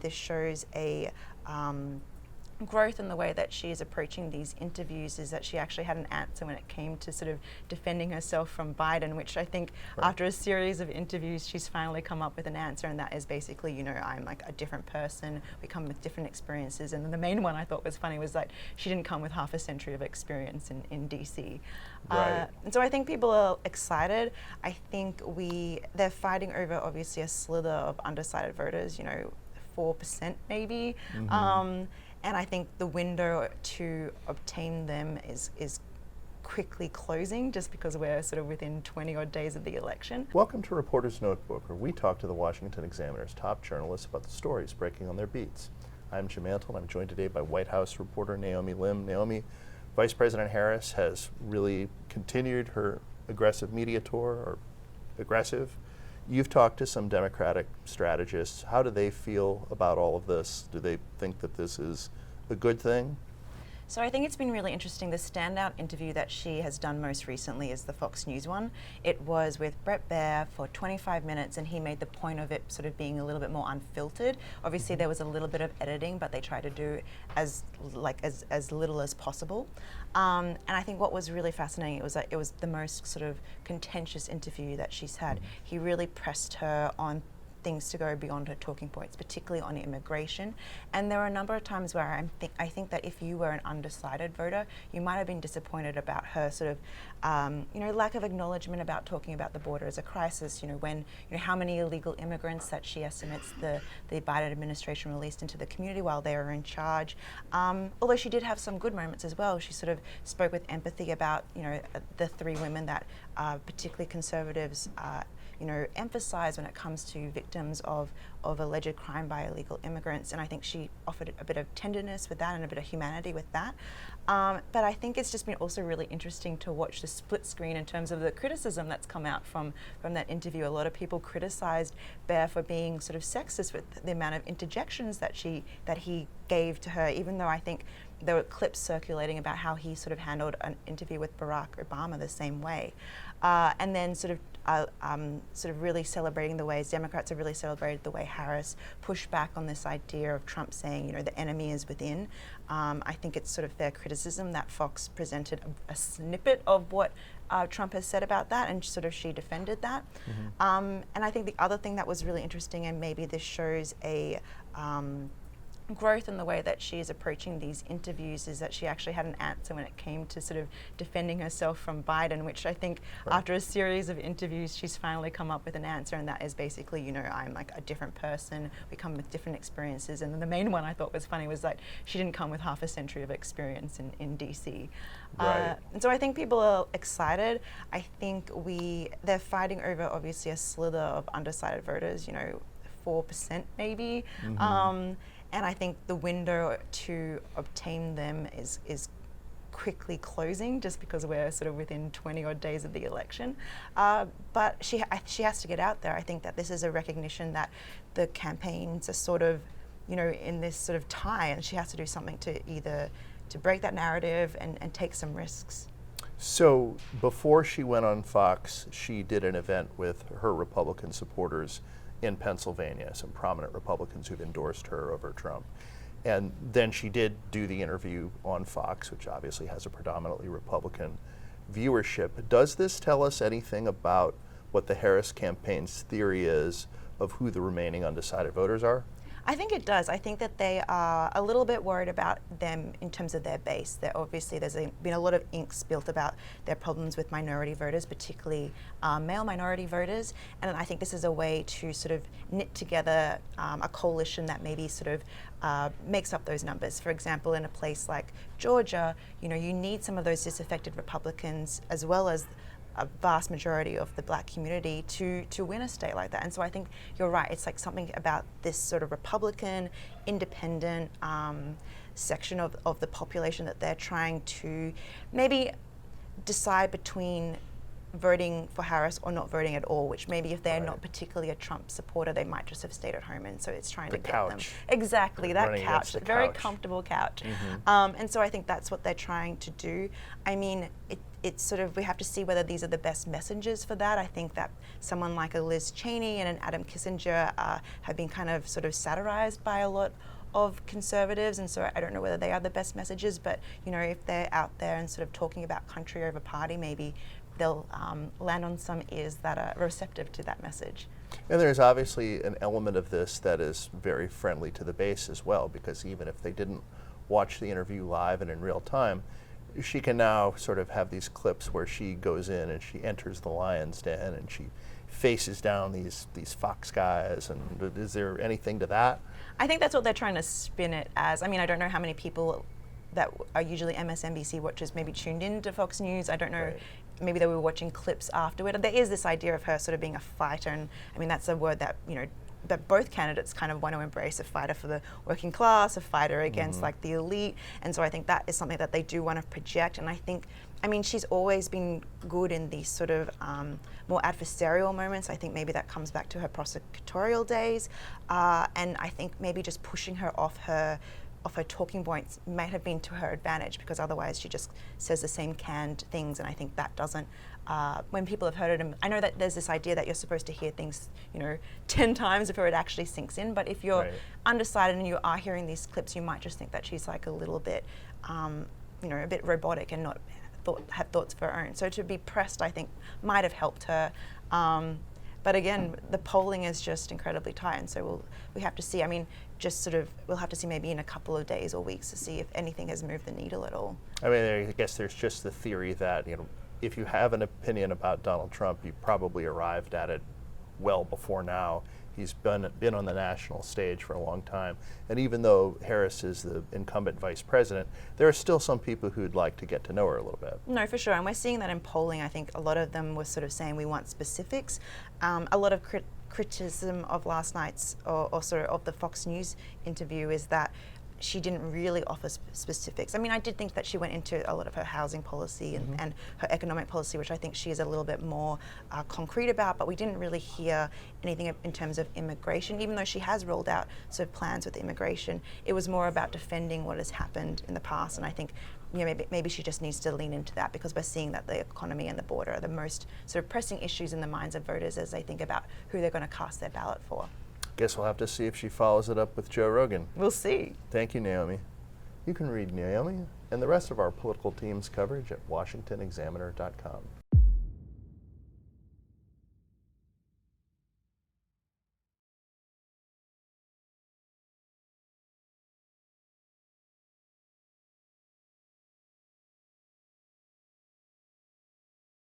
this shows a growth in the way that she is approaching these interviews, is that she actually had an answer when it came to sort of defending herself from Biden, which I think after a series of interviews, she's finally come up with an answer, and that is basically, you know, I'm like a different person, we come with different experiences. And then the main one I thought was funny was that she didn't come with half a century of experience in DC. And so I think people are excited. I think they're fighting over obviously a slither of undecided voters, you know, 4% maybe. And I think the window to obtain them is quickly closing, just because we're sort of within 20 odd days of the election. Welcome to Reporter's Notebook, where we talk to the Washington Examiner's top journalists about the stories breaking on their beats. I'm Jim Antle, and I'm joined today by White House reporter Naomi Lim. Naomi, Vice President Harris has really continued her aggressive media tour, or aggressive. You've talked to some Democratic strategists. How do they feel about all of this? Do they think that this is a good thing? So I think it's been really interesting. The standout interview that she has done most recently is the Fox News one. It was with Bret Baier for 25 minutes, and he made the point of it sort of being a little bit more unfiltered. Obviously there was a little bit of editing, but they tried to do as little as possible. And I think what was really fascinating, it was the most sort of contentious interview that she's had. He really pressed her on things to go beyond her talking points, particularly on immigration. And there were a number of times where I think that if you were an undecided voter, you might have been disappointed about her sort of, you know, lack of acknowledgement about talking about the border as a crisis. You know, when, you know, how many illegal immigrants that she estimates the Biden administration released into the community while they were in charge. Although she did have some good moments as well. She sort of spoke with empathy about, you know, the three women that particularly conservatives you know, emphasize when it comes to victims of alleged crime by illegal immigrants. And I think she offered a bit of tenderness with that and a bit of humanity with that. But I think it's just been also really interesting to watch the split screen in terms of the criticism that's come out from that interview. A lot of people criticized Baier for being sort of sexist with the amount of interjections that he gave to her, even though I think there were clips circulating about how he sort of handled an interview with Barack Obama the same way. And then sort of really celebrating the ways Democrats have really celebrated the way Harris pushed back on this idea of Trump saying, you know, the enemy is within. I think it's sort of fair criticism that Fox presented a snippet of what Trump has said about that, and sort of she defended that. And I think the other thing that was really interesting, and maybe this shows a growth in the way that she is approaching these interviews, is that she actually had an answer when it came to sort of defending herself from Biden, which I think after a series of interviews, she's finally come up with an answer, and that is basically, you know, I'm like a different person, we come with different experiences. And then the main one I thought was funny was that she didn't come with half a century of experience in DC. And so I think people are excited. I think they're fighting over obviously a slither of undecided voters, you know, 4% maybe. And I think the window to obtain them is quickly closing, just because we're sort of within 20 odd days of the election. But she has to get out there. I think that this is a recognition that the campaigns are sort of, you know, in this sort of tie, and she has to do something to break that narrative and take some risks. So before she went on Fox, she did an event with her Republican supporters in Pennsylvania, some prominent Republicans who've endorsed her over Trump. And then she did do the interview on Fox, which obviously has a predominantly Republican viewership. Does this tell us anything about what the Harris campaign's theory is of who the remaining undecided voters are? I think it does. I think that they are a little bit worried about them in terms of their base. Obviously there's been a lot of ink spilt about their problems with minority voters, particularly male minority voters. And I think this is a way to sort of knit together a coalition that maybe sort of makes up those numbers. For example, in a place like Georgia, you know, you need some of those disaffected Republicans as well as a vast majority of the black community to win a state like that. And so I think you're right, it's like something about this sort of Republican, independent section of the population that they're trying to maybe decide between voting for Harris or not voting at all, which maybe if they're Right. not particularly a Trump supporter, they might just have stayed at home. And so it's trying The to get couch. them. Exactly, that Running couch, against the very couch. comfortable couch. And so I think that's what they're trying to do. I mean, it's sort of, we have to see whether these are the best messengers for that. I think that someone like a Liz Cheney and an Adam Kissinger have been kind of sort of satirized by a lot of conservatives, and so I don't know whether they are the best messages, but you know, if they're out there and sort of talking about country over party, maybe they'll land on some ears that are receptive to that message. And there's obviously an element of this that is very friendly to the base as well, because even if they didn't watch the interview live and in real time, she can now sort of have these clips where she goes in and she enters the lion's den and she faces down these Fox guys. And is there anything to that? I think that's what they're trying to spin it as. I mean, I don't know how many people that are usually MSNBC watchers maybe tuned in to Fox News. I don't know. Right. Maybe they were watching clips afterward. There is this idea of her sort of being a fighter, and I mean that's a word that, you know, that both candidates kind of want to embrace, a fighter for the working class, a fighter against like the elite. And so I think that is something that they do want to project. And I think, I mean, she's always been good in these sort of more adversarial moments. I think maybe that comes back to her prosecutorial days. And I think maybe just pushing her off her talking points might have been to her advantage, because otherwise she just says the same canned things, and I think that doesn't, when people have heard it, and I know that there's this idea that you're supposed to hear things, you know, 10 times before it actually sinks in, but if you're Right. undecided and you are hearing these clips, you might just think that she's like a little bit, you know, a bit robotic and not have thoughts of her own. So to be pressed, I think, might have helped her. But again, the polling is just incredibly tight, and so we have to see. I mean, just sort of, we'll have to see maybe in a couple of days or weeks to see if anything has moved the needle at all. I mean, I guess there's just the theory that, you know, if you have an opinion about Donald Trump, you probably arrived at it well before now. He's been on the national stage for a long time. And even though Harris is the incumbent vice president, there are still some people who'd like to get to know her a little bit. No, for sure. And we're seeing that in polling. I think a lot of them were sort of saying we want specifics. A lot of criticism of last night's, or sort of the Fox News interview, is that she didn't really offer specifics. I mean, I did think that she went into a lot of her housing policy and her economic policy, which I think she is a little bit more concrete about, but we didn't really hear anything in terms of immigration, even though she has rolled out sort of plans with immigration. It was more about defending what has happened in the past, and I think, you know, maybe she just needs to lean into that, because we're seeing that the economy and the border are the most sort of pressing issues in the minds of voters as they think about who they're going to cast their ballot for. Guess we'll have to see if she follows it up with Joe Rogan. We'll see. Thank you, Naomi. You can read Naomi and the rest of our political team's coverage at washingtonexaminer.com.